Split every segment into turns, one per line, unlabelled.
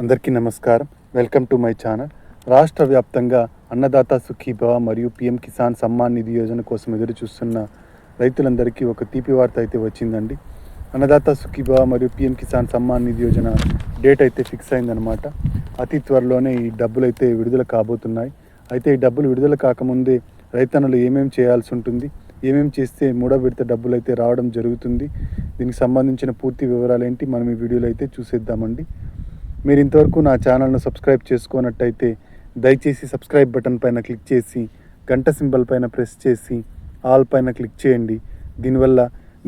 అందరికీ నమస్కారం. Welcome to my channel. రాష్ట్ర వ్యాప్తంగా అన్నదాత సుఖీభవ మరియు పీఎం కిసాన్ సమ్మాన్ నిధి యోజన కోసం ఎదురు చూస్తున్న రైతులందరికీ ఒక తీపి వార్త అయితే వచ్చిందండి. అన్నదాత సుఖీభవ మరియు పీఎం కిసాన్ సమ్మాన్ నిధి యోజన డేట్ అయితే ఫిక్స్ అయిందనమాట. అతి త్వరలోనే ఈ డబ్బులు అయితే విడుదల కాబోతున్నాయి. అయితే ఈ డబ్బులు విడుదల కాకముందే రైతన్నలు ఏమేమి చేయాల్సి ఉంటుంది, ఏమేమి చేస్తే మూడో విడత డబ్బులు అయితే రావడం జరుగుతుంది, దీనికి సంబంధించిన పూర్తి వివరాలు ఏంటి మనం ఈ వీడియోలో అయితే చూసేద్దామండి. మీరు ఇంతవరకు నా ఛానల్ను సబ్స్క్రైబ్ చేసుకున్నట్టయితే దయచేసి సబ్స్క్రైబ్ బటన్ పైన క్లిక్ చేసి గంట సింబల్ పైన ప్రెస్ చేసి ఆల్ పైన క్లిక్ చేయండి. దీనివల్ల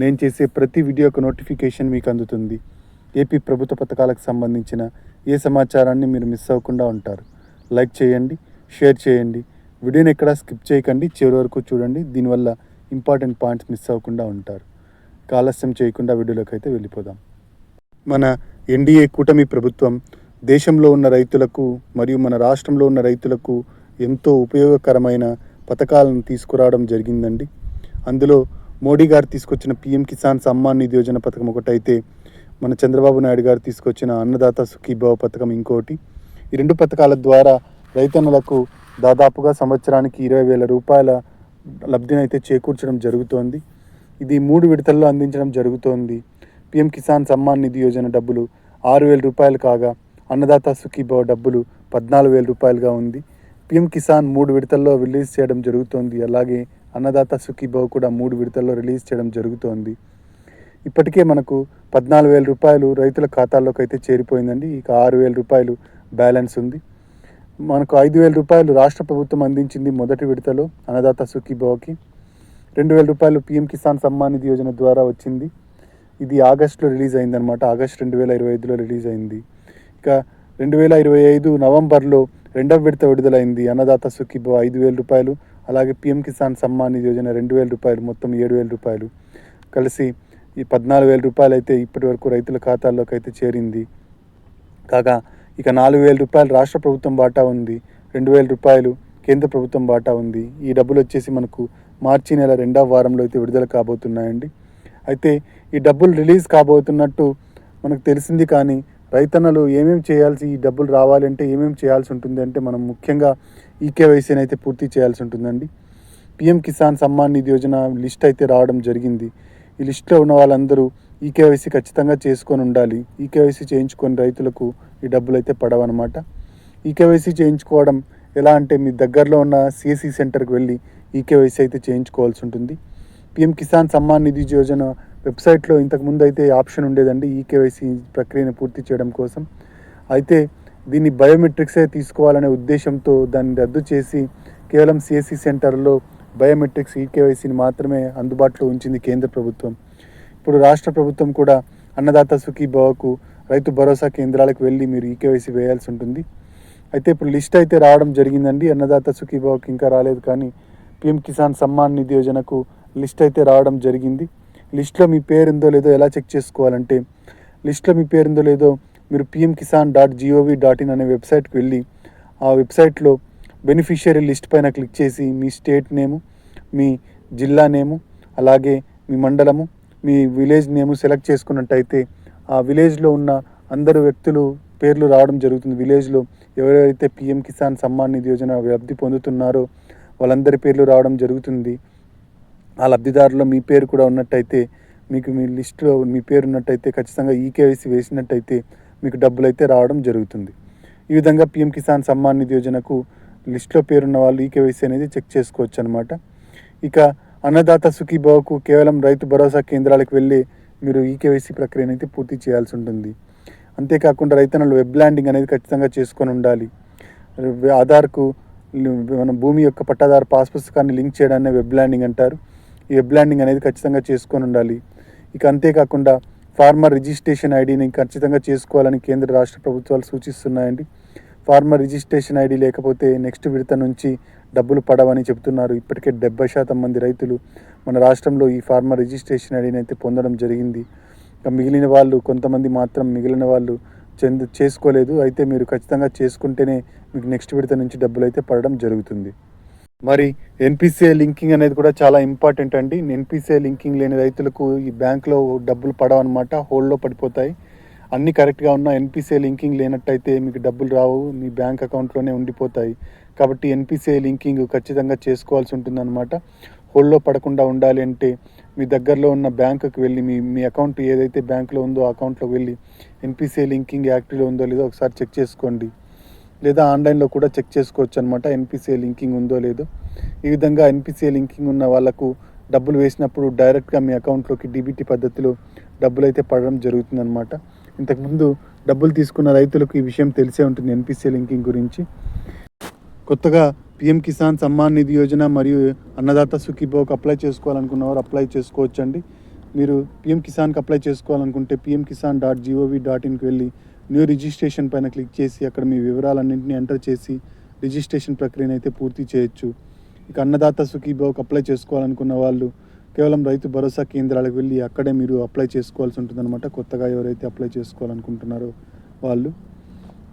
నేను చేసే ప్రతి వీడియోకు నోటిఫికేషన్ మీకు అందుతుంది. ఏపీ ప్రభుత్వ పథకాలకు సంబంధించిన ఏ సమాచారాన్ని మీరు మిస్ అవ్వకుండా ఉంటారు. లైక్ చేయండి, షేర్ చేయండి, వీడియోని ఎక్కడా స్కిప్ చేయకండి, చివరి వరకు చూడండి. దీనివల్ల ఇంపార్టెంట్ పాయింట్స్ మిస్ అవ్వకుండా ఉంటారు. ఆలస్యం చేయకుండా వీడియోలోకి అయితే వెళ్ళిపోదాం. మన ఎన్డీఏ కూటమి ప్రభుత్వం దేశంలో ఉన్న రైతులకు మరియు మన రాష్ట్రంలో ఉన్న రైతులకు ఎంతో ఉపయోగకరమైన పథకాలను తీసుకురావడం జరిగిందండి. అందులో మోడీ గారు తీసుకొచ్చిన పీఎం కిసాన్ సమ్మాన్ నిధి యోజన పథకం ఒకటైతే, మన చంద్రబాబు నాయుడు గారు తీసుకొచ్చిన అన్నదాత సుఖీభవ పథకం ఇంకోటి. ఈ రెండు పథకాల ద్వారా రైతన్నలకు దాదాపుగా సంవత్సరానికి 20,000 రూపాయల లబ్ధిని అయితే చేకూర్చడం జరుగుతోంది. ఇది 3 విడతల్లో అందించడం జరుగుతోంది. పీఎం కిసాన్ సమ్మాన్ నిధి యోజన డబ్బులు 6,000 రూపాయలు కాగా, అన్నదాత సుఖీభవ డబ్బులు 14,000 రూపాయలుగా ఉంది. పీఎం కిసాన్ 3 విడతల్లో రిలీజ్ చేయడం జరుగుతోంది. అలాగే అన్నదాత సుఖీభవ కూడా 3 విడతల్లో రిలీజ్ చేయడం జరుగుతోంది. ఇప్పటికే మనకు 14,000 రూపాయలు రైతుల ఖాతాల్లోకి అయితే చేరిపోయిందండి. ఇక 6,000 రూపాయలు బ్యాలెన్స్ ఉంది. మనకు 5,000 రూపాయలు రాష్ట్ర ప్రభుత్వం అందించింది మొదటి విడతలో అన్నదాత సుఖీభవకి. 2,000 రూపాయలు పీఎం కిసాన్ సమ్మాన్ నిధి యోజన ద్వారా వచ్చింది. ఇది ఆగస్టులో రిలీజ్ అయిందనమాట. ఆగస్టు 2025లో రిలీజ్ అయింది. ఇక 2025 నవంబర్లో రెండవ విడత విడుదలైంది. అన్నదాత సుఖీభవ 5,000 రూపాయలు, అలాగే పీఎం కిసాన్ సమ్మాన్ నిధి యోజన 2,000 రూపాయలు, మొత్తం 7,000 రూపాయలు కలిసి ఈ 14,000 రూపాయలు అయితే ఇప్పటి వరకు రైతుల ఖాతాల్లోకి అయితే చేరింది. కాగా ఇక 4,000 రూపాయలు రాష్ట్ర ప్రభుత్వం వాటా ఉంది, 2,000 రూపాయలు కేంద్ర ప్రభుత్వం వాటా ఉంది. ఈ డబ్బులు వచ్చేసి మనకు మార్చి నెల 2వ వారంలో అయితే విడుదల కాబోతున్నాయండి. అయితే ఈ డబ్బులు రిలీజ్ కాబోతున్నట్టు మనకు తెలిసింది. కానీ రైతన్నలు ఏమేమి చేయాల్సి, ఈ డబ్బులు రావాలంటే ఏమేమి చేయాల్సి ఉంటుంది అంటే, మనం ముఖ్యంగా ఈకేవైసీని అయితే పూర్తి చేయాల్సి ఉంటుందండి. పీఎం కిసాన్ సమ్మాన్ నిధి యోజన లిస్ట్ అయితే రావడం జరిగింది. ఈ లిస్ట్లో ఉన్న వాళ్ళందరూ ఈకేవైసీ ఖచ్చితంగా చేసుకొని ఉండాలి. ఈకేవైసీ చేయించుకొని రైతులకు ఈ డబ్బులు అయితే పడవన్నమాట. ఈకేవైసీ చేయించుకోవడం ఎలా అంటే, మీ దగ్గరలో ఉన్న సిఎస్సి సెంటర్కి వెళ్ళి ఈకేవైసీ అయితే చేయించుకోవాల్సి ఉంటుంది. పీఎం కిసాన్ సమ్మాన్ నిధి యోజన వెబ్సైట్లో ఇంతకుముందు అయితే ఆప్షన్ ఉండేదండి ఈకేవైసీ ప్రక్రియను పూర్తి చేయడం కోసం. అయితే దీన్ని బయోమెట్రిక్సే తీసుకోవాలనే ఉద్దేశంతో దాన్ని రద్దు చేసి కేవలం సిఎస్సి సెంటర్లో బయోమెట్రిక్స్ ఈకేవైసీని మాత్రమే అందుబాటులో ఉంచింది కేంద్ర ప్రభుత్వం. ఇప్పుడు రాష్ట్ర ప్రభుత్వం కూడా అన్నదాత సుఖీభవకు రైతు భరోసా కేంద్రాలకు వెళ్ళి మీరు ఈకేవైసీ వేయాల్సి ఉంటుంది. అయితే ఇప్పుడు లిస్ట్ అయితే రావడం జరిగిందండి. అన్నదాత సుఖీభవకు ఇంకా రాలేదు, కానీ పీఎం కిసాన్ సమ్మాన్ నిధి యోజనకు లిస్ట్ అయితే రావడం జరిగింది. లిస్ట్లో మీ పేరు ఉందో లేదో ఎలా చెక్ చేసుకోవాలంటే, లిస్ట్లో మీ పేరు ఉందో లేదో మీరు pmkisan.gov.in అనే వెబ్సైట్కి వెళ్ళి, ఆ వెబ్సైట్లో బెనిఫిషియరీ లిస్ట్ పైన క్లిక్ చేసి మీ స్టేట్ నేము, మీ జిల్లా నేము, అలాగే మీ మండలము, మీ విలేజ్ నేము సెలెక్ట్ చేసుకున్నట్టయితే ఆ విలేజ్లో ఉన్న అందరు వ్యక్తులు పేర్లు రావడం జరుగుతుంది. విలేజ్లో ఎవరైతే పీఎం కిసాన్ సమ్మాన్ నిధి యోజన లబ్ధి పొందుతున్నారో వాళ్ళందరి పేర్లు రావడం జరుగుతుంది. ఆ లబ్ధిదారులో మీ పేరు కూడా ఉన్నట్టయితే, మీకు మీ లిస్టులో మీ పేరు ఉన్నట్టయితే, ఖచ్చితంగా ఈకేవైసీ వేసినట్టయితే మీకు డబ్బులు అయితే రావడం జరుగుతుంది. ఈ విధంగా పీఎం కిసాన్ సమ్మాన్ నిధి యోజనకు లిస్టులో పేరున్న వాళ్ళు ఈకేవైసీ అనేది చెక్ చేసుకోవచ్చు అనమాట. ఇక అన్నదాత సుఖీభవకు కేవలం రైతు భరోసా కేంద్రాలకు వెళ్ళి మీరు ఈకేవైసీ ప్రక్రియను అయితే పూర్తి చేయాల్సి ఉంటుంది. అంతేకాకుండా రైతన్నలు వెబ్ ల్యాండింగ్ అనేది ఖచ్చితంగా చేసుకొని ఉండాలి. ఆధార్కు మన భూమి యొక్క పట్టాదారు పాస్ పుస్తకాన్ని లింక్ చేయడాన్ని వెబ్ ల్యాండింగ్ అంటారు. ఈ వెబ్ ల్యాండింగ్ అనేది ఖచ్చితంగా చేసుకొని ఉండాలి. ఇక అంతేకాకుండా ఫార్మర్ రిజిస్ట్రేషన్ ఐడిని ఖచ్చితంగా చేసుకోవాలని కేంద్ర రాష్ట్ర ప్రభుత్వాలు సూచిస్తున్నాయండి. ఫార్మర్ రిజిస్ట్రేషన్ ఐడి లేకపోతే నెక్స్ట్ విడత నుంచి డబ్బులు పడవని చెబుతున్నారు. ఇప్పటికే 70% మంది రైతులు మన రాష్ట్రంలో ఈ ఫార్మర్ రిజిస్ట్రేషన్ ఐడిని అయితే పొందడం జరిగింది. ఇక మిగిలిన వాళ్ళు కొంతమంది మాత్రం చేసుకోలేదు. అయితే మీరు ఖచ్చితంగా చేసుకుంటేనే మీకు నెక్స్ట్ విడత నుంచి డబ్బులు అయితే పడడం జరుగుతుంది. మరి ఎన్పిసిఐ లింకింగ్ అనేది కూడా చాలా ఇంపార్టెంట్ అండి. ఎన్పిసిఐ లింకింగ్ లేని రైతులకు ఈ బ్యాంక్లో డబ్బులు పడవన్నమాట, హోల్డ్లో పడిపోతాయి. అన్నీ కరెక్ట్గా ఉన్న ఎన్పిసిఐ లింకింగ్ లేనట్టయితే మీకు డబ్బులు రావు, మీ బ్యాంక్ అకౌంట్లోనే ఉండిపోతాయి. కాబట్టి ఎన్పిసిఐ లింకింగ్ ఖచ్చితంగా చేసుకోవాల్సి ఉంటుందన్నమాట. హోల్డ్లో పడకుండా ఉండాలి అంటే మీ దగ్గరలో ఉన్న బ్యాంకుకి వెళ్ళి మీ అకౌంట్ ఏదైతే బ్యాంకులో ఉందో ఆ అకౌంట్లోకి వెళ్ళి ఎన్పిసిఐ లింకింగ్ యాక్టివ్లో ఉందో లేదో ఒకసారి చెక్ చేసుకోండి. లేదా ఆన్లైన్లో కూడా చెక్ చేసుకోవచ్చు అనమాట, ఎన్పిసిఐ లింకింగ్ ఉందో లేదో. ఈ విధంగా ఎన్పిసిఐ లింకింగ్ ఉన్న వాళ్ళకు డబ్బులు వేసినప్పుడు డైరెక్ట్గా మీ అకౌంట్లోకి డీబీటీ పద్ధతిలో డబ్బులు అయితే పడడం జరుగుతుందన్నమాట. ఇంతకుముందు డబ్బులు తీసుకున్న రైతులకు ఈ విషయం తెలిసే ఉంటుంది ఎన్పిసిఐ లింకింగ్ గురించి. కొత్తగా పీఎం కిసాన్ సమ్మాన్ నిధి యోజన మరియు అన్నదాత సుఖీభావకు అప్లై చేసుకోవాలనుకున్నవారు అప్లై చేసుకోవచ్చండి. మీరు పీఎం కిసాన్కి అప్లై చేసుకోవాలనుకుంటే pmkisan.gov.inకి వెళ్ళి న్యూ రిజిస్ట్రేషన్ పైన క్లిక్ చేసి అక్కడ మీ వివరాలన్నింటినీ ఎంటర్ చేసి రిజిస్ట్రేషన్ ప్రక్రియను అయితే పూర్తి చేయొచ్చు. ఇక అన్నదాత సుఖీభావకు అప్లై చేసుకోవాలనుకున్న వాళ్ళు కేవలం రైతు భరోసా కేంద్రాలకు వెళ్ళి అక్కడే మీరు అప్లై చేసుకోవాల్సి ఉంటుందన్నమాట. కొత్తగా ఎవరైతే అప్లై చేసుకోవాలనుకుంటున్నారో వాళ్ళు.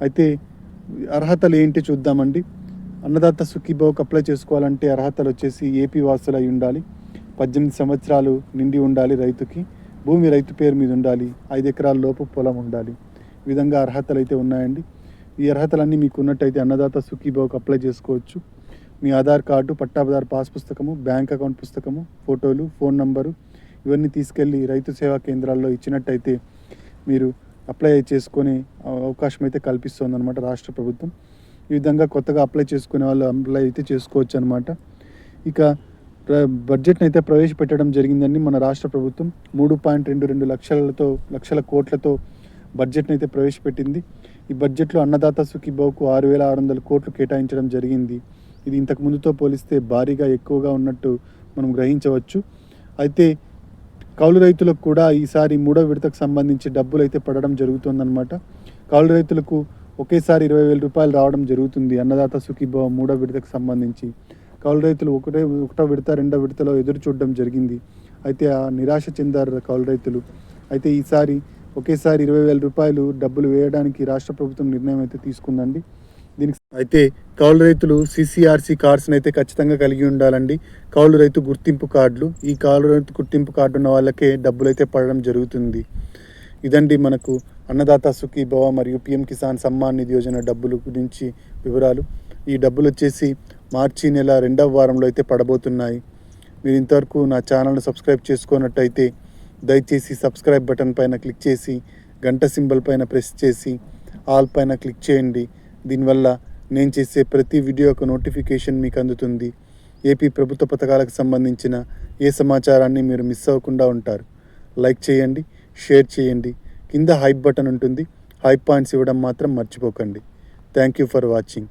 అయితే అర్హతలు ఏంటి చూద్దామండి. అన్నదాత సుఖీభావకు అప్లై చేసుకోవాలంటే అర్హతలు వచ్చేసి ఏపీ వాసులు అయి ఉండాలి, 18 సంవత్సరాలు నిండి ఉండాలి రైతుకి, భూమి రైతు పేరు మీద ఉండాలి, 5 ఎకరాల లోపు పొలం ఉండాలి. ఈ విధంగా అర్హతలు అయితే ఉన్నాయండి. ఈ అర్హతలన్నీ మీకు ఉన్నట్టయితే అన్నదాత సుఖీభావకు అప్లై చేసుకోవచ్చు. మీ ఆధార్ కార్డు, పట్టాదారు పాస్ పుస్తకము, బ్యాంక్ అకౌంట్ పుస్తకము, ఫోటోలు, ఫోన్ నంబరు ఇవన్నీ తీసుకెళ్ళి రైతు సేవా కేంద్రాల్లో ఇచ్చినట్టయితే మీరు అప్లై చేసుకునే అవకాశం అయితే కల్పిస్తుందన్నమాట రాష్ట్ర ప్రభుత్వం. ఈ విధంగా కొత్తగా అప్లై చేసుకునే వాళ్ళు అప్లై అయితే చేసుకోవచ్చు అనమాట. ఇక బడ్జెట్ని అయితే ప్రవేశపెట్టడం జరిగిందండి మన రాష్ట్ర ప్రభుత్వం. 3.22 లక్షల కోట్లతో బడ్జెట్ని అయితే ప్రవేశపెట్టింది. ఈ బడ్జెట్లో అన్నదాత సుఖీభావకు 6,600 కోట్లు కేటాయించడం జరిగింది. ఇది ఇంతకు ముందుతో పోలిస్తే భారీగా ఎక్కువగా ఉన్నట్టు మనం గ్రహించవచ్చు. అయితే కౌలు రైతులకు కూడా ఈసారి 3వ విడతకు సంబంధించి డబ్బులు అయితే పడడం జరుగుతుందన్నమాట. కౌలు రైతులకు ఒకేసారి 20,000 రూపాయలు రావడం జరుగుతుంది అన్నదాత సుఖీభావ 3వ విడతకు సంబంధించి. కౌలు రైతులు ఒకటో విడత 2వ విడతలో ఎదురు చూడడం జరిగింది. అయితే ఆ నిరాశ చెందారు కౌలు రైతులు. అయితే ఈసారి ఒకేసారి 20,000 రూపాయలు డబ్బులు వేయడానికి రాష్ట్ర ప్రభుత్వం నిర్ణయం అయితే తీసుకుందండి. దీనికి అయితే కౌలు రైతులు CCRC కార్డ్స్ని అయితే ఖచ్చితంగా కలిగి ఉండాలండి. కౌలు రైతు గుర్తింపు కార్డులు, ఈ కౌలు రైతు గుర్తింపు కార్డు ఉన్న వాళ్ళకే డబ్బులు అయితే పడడం జరుగుతుంది. ఇదండి మనకు అన్నదాత సుఖీభావ మరియు పీఎం కిసాన్ సమ్మాన్ నిధి యోజన డబ్బులు గురించి వివరాలు. ఈ డబ్బులు వచ్చేసి మార్చి నెల 2వ వారంలో అయితే పడబోతున్నాయి. మీరు ఇంతవరకు నా ఛానల్ని సబ్స్క్రైబ్ చేసుకున్నట్టయితే దయచేసి సబ్స్క్రైబ్ బటన్ పైన క్లిక్ చేసి గంట సింబల్ పైన ప్రెస్ చేసి ఆల్ పైన క్లిక్ చేయండి. దీనివల్ల నేను చేసే ప్రతి వీడియో యొక్క నోటిఫికేషన్ మీకు అందుతుంది. ఏపీ ప్రభుత్వ పథకాలకు సంబంధించిన ఏ సమాచారాన్ని మీరు మిస్ అవ్వకుండా ఉంటారు. లైక్ చేయండి, షేర్ చేయండి. కింద హైప్ బటన్ ఉంటుంది, హైప్ పాయింట్స్ ఇవ్వడం మాత్రం మర్చిపోకండి. Thank you for watching.